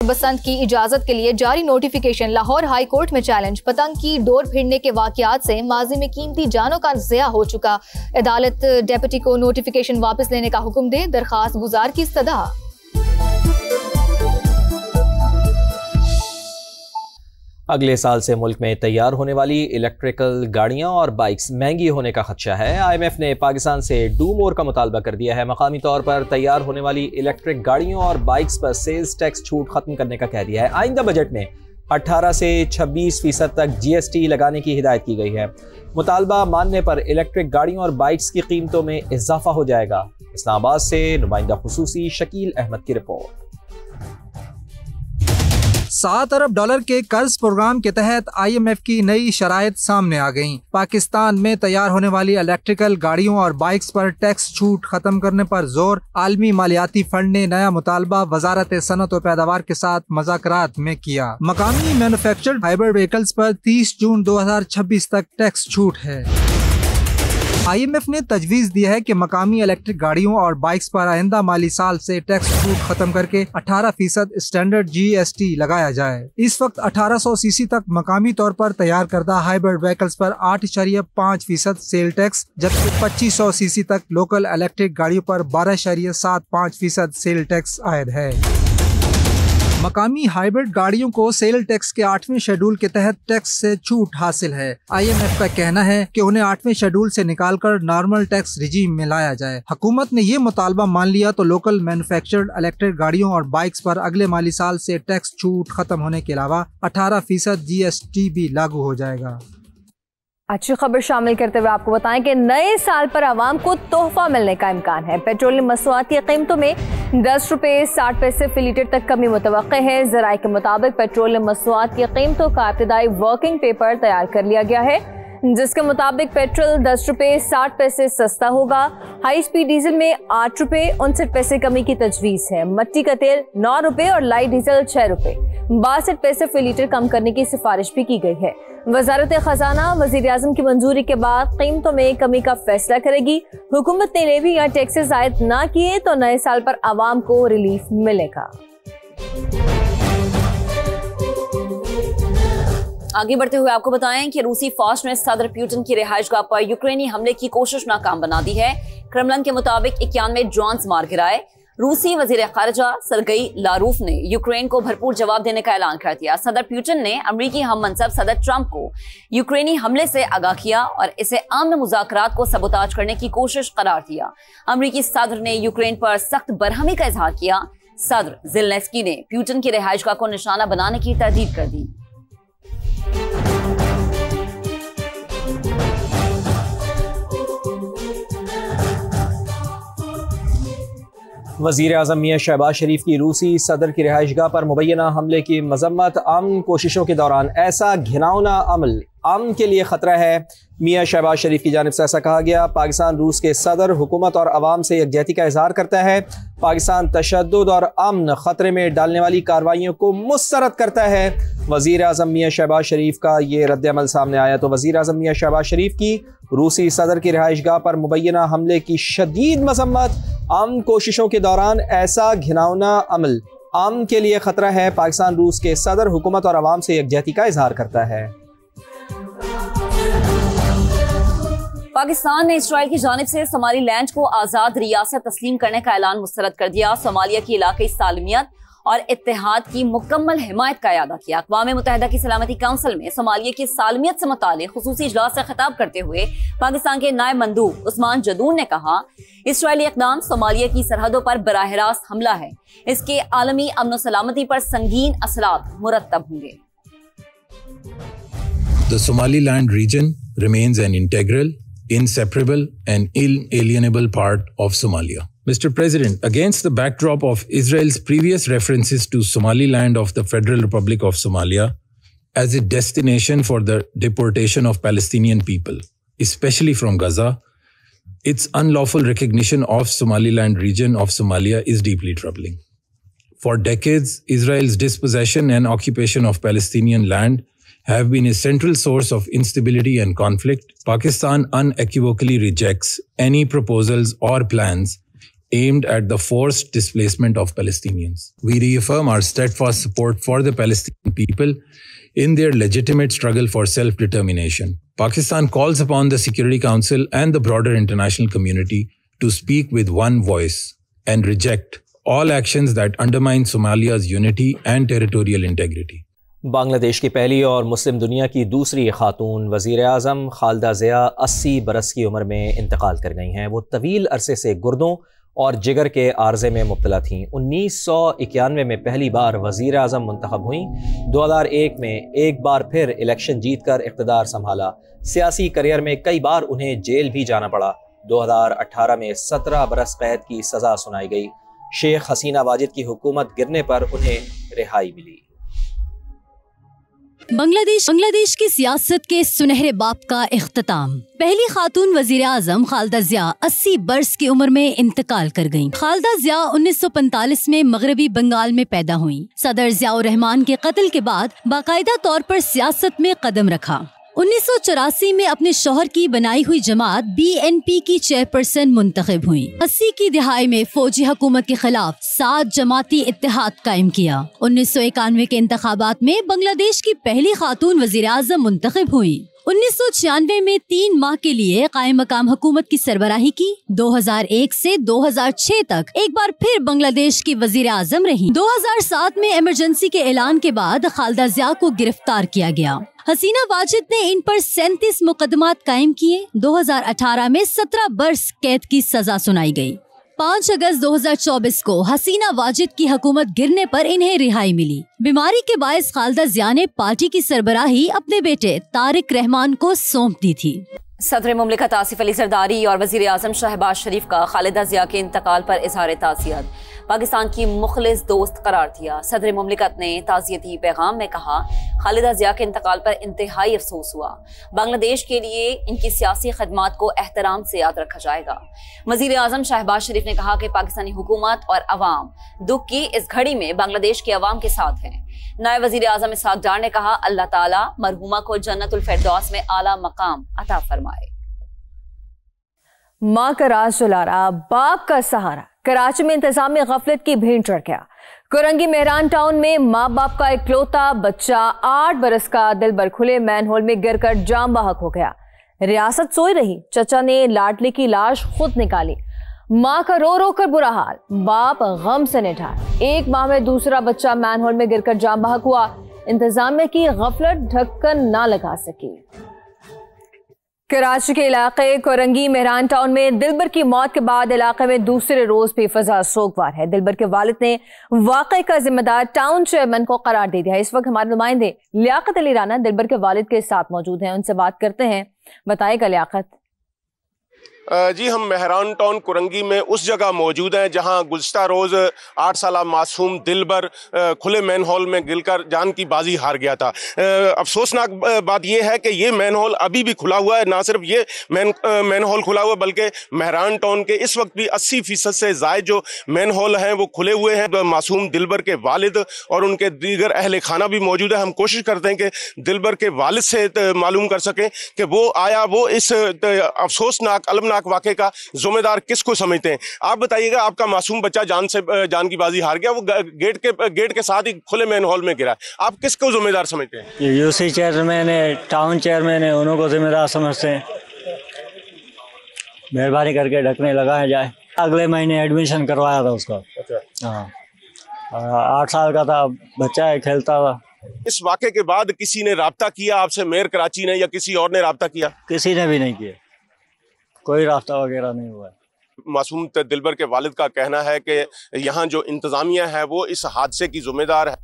بسنت کی اجازت کے لیے جاری نوٹیفیکیشن لاہور ہائی کورٹ میں چیلنج. پتنگ کی ڈور پھرنے کے واقعات سے ماضی میں قیمتی جانوں کا ضیاع ہو چکا. عدالت ڈیپٹی کو نوٹیفیکیشن واپس لینے کا حکم دے. درخواست گزار کی استدعا. اگلے سال سے ملک میں تیار ہونے والی الیکٹریکل گاڑیاں اور بائکس مہنگی ہونے کا خدشہ ہے. آئی ایم ایف نے پاکستان سے ڈو مور کا مطالبہ کر دیا ہے. مقامی طور پر تیار ہونے والی الیکٹرک گاڑیوں اور بائکس پر سیلز ٹیکس چھوٹ ختم کرنے کا کہہ دیا ہے. آئندہ بجٹ میں 18 سے 26% تک جی ایس ٹی لگانے کی ہدایت کی گئی ہے. مطالبہ ماننے پر الیکٹرک گاڑیوں اور بائکس کی قیمتوں میں اضافہ ہو جائے گا. اسلام آباد سے نمائندہ خصوصی شکیل احمد کی رپورٹ. $7 ارب کے قرض پروگرام کے تحت آئی ایم ایف کی نئی شرائط سامنے آ گئیں. پاکستان میں تیار ہونے والی الیکٹریکل گاڑیوں اور بائکس پر ٹیکس چھوٹ ختم کرنے پر زور. عالمی مالیاتی فنڈ نے نیا مطالبہ وزارت صنعت و پیداوار کے ساتھ مذاکرات میں کیا. مقامی مینوفیکچرڈ ہائبرڈ وہیکلز پر 30 جون 2026 تک ٹیکس چھوٹ ہے. آئی ایم ایف نے تجویز دی ہے کہ مقامی الیکٹرک گاڑیوں اور بائکس پر آئندہ مالی سال سے ٹیکس چھوٹ ختم کر کے 18% اسٹینڈرڈ جی ایس ٹی لگایا جائے. اس وقت 1800 سی سی تک مقامی طور پر تیار کردہ ہائبرڈ وہیکلز پر 8.5% سیل ٹیکس، جبکہ 2500 سی سی تک لوکل الیکٹرک گاڑیوں پر 12.75% سیل ٹیکس عائد ہے. مقامی ہائبرڈ گاڑیوں کو سیل ٹیکس کے 8ویں شیڈول کے تحت ٹیکس سے چھوٹ حاصل ہے. آئی ایم ایف کا کہنا ہے کہ انہیں 8ویں شیڈول سے نکال کر نارمل ٹیکس رجیم میں لایا جائے. حکومت نے یہ مطالبہ مان لیا تو لوکل مینوفیکچرڈ الیکٹرک گاڑیوں اور بائکس پر اگلے مالی سال سے ٹیکس چھوٹ ختم ہونے کے علاوہ 18% جی ایس ٹی بھی لاگو ہو جائے گا. اچھی خبر شامل کرتے ہوئے آپ کو بتائیں کہ نئے سال پر عوام کو تحفہ ملنے کا امکان ہے. پیٹرولیم مصنوعات کی قیمتوں میں $10.60 فی لیٹر تک کمی متوقع ہے. ذرائع کے مطابق پیٹرولیم مصنوعات کی قیمتوں کا ابتدائی ورکنگ پیپر تیار کر لیا گیا ہے، جس کے مطابق پیٹرول $10.60 سستا ہوگا. ہائی سپیڈ ڈیزل میں $8.59 کمی کی تجویز ہے. مٹی کا تیل $9 اور لائٹ ڈیزل $6.62 فی لیٹر کم کرنے کی سفارش بھی کی گئی ہے. وزارت خزانہ وزیر اعظم کی منظوری کے بعد قیمتوں میں کمی کا فیصلہ کرے گی. حکومت نے لیوی یا ٹیکسز عائد نہ کیے تو نئے سال پر عوام کو ریلیف ملے گا. آگے بڑھتے ہوئے آپ کو بتائیں کہ روسی فوج نے صدر پیوٹن کی رہائش گاہ پر یوکرینی حملے کی کوشش ناکام بنا دی ہے. کرملن کے مطابق 91 ڈرونز مار گرائے. روسی وزیر خارجہ سرگئی لاروف نے یوکرین کو بھرپور جواب دینے کا اعلان کر دیا. صدر پیوٹن نے امریکی ہم منصب صدر ٹرمپ کو یوکرینی حملے سے آگاہ کیا اور اسے امن مذاکرات کو سبوتاج کرنے کی کوشش قرار دیا. امریکی صدر نے یوکرین پر سخت برہمی کا اظہار کیا. صدر زیلنسکی نے پیوٹن کی رہائش گاہ کو نشانہ بنانے کی تردید کر دی. وزیر اعظم میاں شہباز شریف کی روسی صدر کی رہائش گاہ پر مبینہ حملے کی مذمت. امن کوششوں کے دوران ایسا گھناؤنا عمل امن کے لیے خطرہ ہے. میاں شہباز شریف کی جانب سے ایسا کہا گیا. پاکستان روس کے صدر حکومت اور عوام سے یکجہتی کا اظہار کرتا ہے. پاکستان تشدد اور امن خطرے میں ڈالنے والی کارروائیوں کو مسترد کرتا ہے. وزیر اعظم میاں شہباز شریف کا یہ رد عمل سامنے آیا تو وزیر اعظم میاں شہباز شریف کی روسی صدر کی رہائش گاہ پر مبینہ حملے کی شدید مذمت. امن کوششوں کے دوران ایسا گھناؤنا عمل امن کے لیے خطرہ ہے. پاکستان روس کے صدر حکومت اور عوام سے یکجہتی کا اظہار کرتا ہے. پاکستان نے اسرائیل کی جانب سے صومالی لینڈ کو آزاد ریاست تسلیم کرنے کا اعلان مسترد کر دیا. صومالیہ کی علاقائی سالمیت اور اتحاد کی مکمل حمایت کا اعادہ کیا. اقوام متحدہ کی سلامتی کونسل میں صومالیہ کی سالمیت سے متعلق خصوصی اجلاس سے خطاب کرتے ہوئے پاکستان کے نائب مندوب عثمان جدون نے کہا اسرائیلی اقدام صومالیہ کی سرحدوں پر براہ راست حملہ ہے. اس کے عالمی امن و سلامتی پر سنگین اثرات مرتب ہوں گے. The Somaliland region remains an integral, inseparable and inalienable part of Somalia. Mr. President, against the backdrop of Israel's previous references to Somaliland of the Federal Republic of Somalia as a destination for the deportation of Palestinian people, especially from Gaza, its unlawful recognition of Somaliland region of Somalia is deeply troubling. For decades, Israel's dispossession and occupation of Palestinian land have been a central source of instability and conflict. Pakistan unequivocally rejects any proposals or plans aimed at the forced displacement of Palestinians. We reaffirm our steadfast support for the Palestinian people in their legitimate struggle for self-determination. Pakistan calls upon the Security Council and the broader international community to speak with one voice and reject all actions that undermine Somalia's unity and territorial integrity. بنگلہ کی پہلی اور مسلم دنیا کی دوسری خاتون وزیر اعظم خالدہ ضیاء 80 برس کی عمر میں انتقال کر گئی ہیں۔ وہ طویل عرصے سے گردوں اور جگر کے عارضے میں مبتلا تھیں۔ 1991 میں پہلی بار وزیر اعظم منتخب ہوئیں۔ 2001 میں ایک بار پھر الیکشن جیت کر اقتدار سنبھالا۔ سیاسی کیریئر میں کئی بار انہیں جیل بھی جانا پڑا۔ 2018 میں 17 برس قید کی سزا سنائی گئی۔ شیخ حسینہ واجد کی حکومت گرنے پر انہیں رہائی ملی۔ بنگلہ دیش کی سیاست کے سنہرے باب کا اختتام۔ پہلی خاتون وزیر اعظم خالدہ ضیاء 80 برس کی عمر میں انتقال کر گئیں۔ خالدہ ضیاء 1945 میں مغربی بنگال میں پیدا ہوئیں۔ صدر ضیاء الرحمان کے قتل کے بعد باقاعدہ طور پر سیاست میں قدم رکھا۔ 1984 میں اپنے شوہر کی بنائی ہوئی جماعت BNP کی چیئرپرسن منتخب ہوئیں۔ 80 کی دہائی میں فوجی حکومت کے خلاف 7 جماعتی اتحاد قائم کیا۔ 1991 کے انتخابات میں بنگلہ دیش کی پہلی خاتون وزیر اعظم منتخب ہوئیں۔ 1996 میں 3 ماہ کے لیے قائم مقام حکومت کی سربراہی کی۔ 2001 سے 2006 تک ایک بار پھر بنگلہ دیش کی وزیر اعظم رہیں۔ 2007 میں ایمرجنسی کے اعلان کے بعد خالدہ ضیاء کو گرفتار کیا گیا۔ حسینہ واجد نے ان پر 37 مقدمات قائم کیے۔ 2018 میں 17 برس قید کی سزا سنائی گئی۔ 5 اگست 2024 کو حسینہ واجد کی حکومت گرنے پر انہیں رہائی ملی۔ بیماری کے باعث خالدہ ضیاء نے پارٹی کی سربراہی اپنے بیٹے طارق رحمان کو سونپ دی تھی۔ صدر مملکت آصف علی زرداری اور وزیر اعظم شہباز شریف کا خالدہ ضیاء کے انتقال پر اظہار تعزیت۔ پاکستان کی مخلص دوست قرار دیا۔ صدر مملکت نے تعزیتی پیغام میں کہا، خالدہ ضیاء کے انتقال پر انتہائی افسوس ہوا۔ بنگلہ دیش کے لیے ان کی سیاسی خدمات کو احترام سے یاد رکھا جائے گا۔ وزیر اعظم شہباز شریف نے کہا کہ پاکستانی حکومت اور عوام دکھ کی اس گھڑی میں بنگلہ دیش کے عوام کے ساتھ ہیں۔ نائب وزیر اعظم اسحاق ڈار نے کہا، اللہ تعالیٰ مرحومہ کو جنت الفردوس میں اعلیٰ مقام عطا فرمائے۔ ماں کا راز دلارا، باپ کا سہارا، کراچی میں انتظامی غفلت کی بھینٹ چڑھ گیا۔ کورنگی مہران ٹاؤن میں ماں باپ کا اکلوتا بچہ 8 برس کا دلبر کھلے مین ہول میں گر کر جاں بحق ہو گیا۔ ریاست سوئی رہی، چچا نے لاڈلی کی لاش خود نکالی۔ ماں کا رو رو کر برا حال، باپ غم سے نڈھال۔ 1 ماہ میں دوسرا بچہ مین ہول میں گر کر جاں بحق ہوا۔ انتظامیہ کی غفلت ڈھکن نہ لگا سکی۔ کراچی کے علاقے کورنگی مہران ٹاؤن میں دلبر کی موت کے بعد علاقے میں دوسرے روز بھی فضا سوگوار ہے۔ دلبر کے والد نے واقعے کا ذمہ دار ٹاؤن چیئرمین کو قرار دے دیا۔ اس وقت ہمارے نمائندے لیاقت علی رانا دلبر کے والد کے ساتھ موجود ہیں، ان سے بات کرتے ہیں۔ بتائے گا لیاقت۔ جی، ہم مہران ٹاؤن کورنگی میں اس جگہ موجود ہیں جہاں گزشتہ روز 8 سالہ معصوم دلبر کھلے مین ہول میں گر کر جان کی بازی ہار گیا تھا۔ افسوسناک بات یہ ہے کہ یہ مین ہول ابھی بھی کھلا ہوا ہے۔ نہ صرف یہ مین ہول کھلا ہوا ہے بلکہ مہران ٹاؤن کے اس وقت بھی 80% سے زائد جو مین ہول ہیں وہ کھلے ہوئے ہیں۔ معصوم دلبر کے والد اور ان کے دیگر اہل خانہ بھی موجود ہے۔ ہم کوشش کرتے ہیں کہ دلبر کے والد سے معلوم کر سکیں کہ وہ اس افسوسناک المناک واقعے کا ذمہ دار کس کو سمجھتے ہیں۔ آپ بتائیے گا، آپ کا معصوم بچہ جان کی بازی ہار گیا، وہ گیٹ کے ساتھ ہی کھلے مین ہال میں گرا، آپ کس کو ذمہ دار سمجھتے ہیں؟ UC چیئرمین ہے، ٹاؤن چیئرمین ہے، انہوں کو ذمہ دار سمجھتے ہیں۔ مہربانی کر کے ڈھکنے لگایا جائے۔ اگلے مہینے ایڈمیشن کروایا تھا اس کا۔ ہاں، 8 سال کا تھا بچہ ہے، کھیلتا تھا۔ اس واقعے کے بعد کسی نے رابطہ کیا آپ سے، میئر کراچی نے یا کسی اور نے رابطہ کیا؟ کسی نے بھی نہیں کیا، کوئی رابطہ وغیرہ نہیں ہوا ہے۔ معصوم دلبر کے والد کا کہنا ہے کہ یہاں جو انتظامیہ ہے وہ اس حادثے کی ذمہ دار ہے۔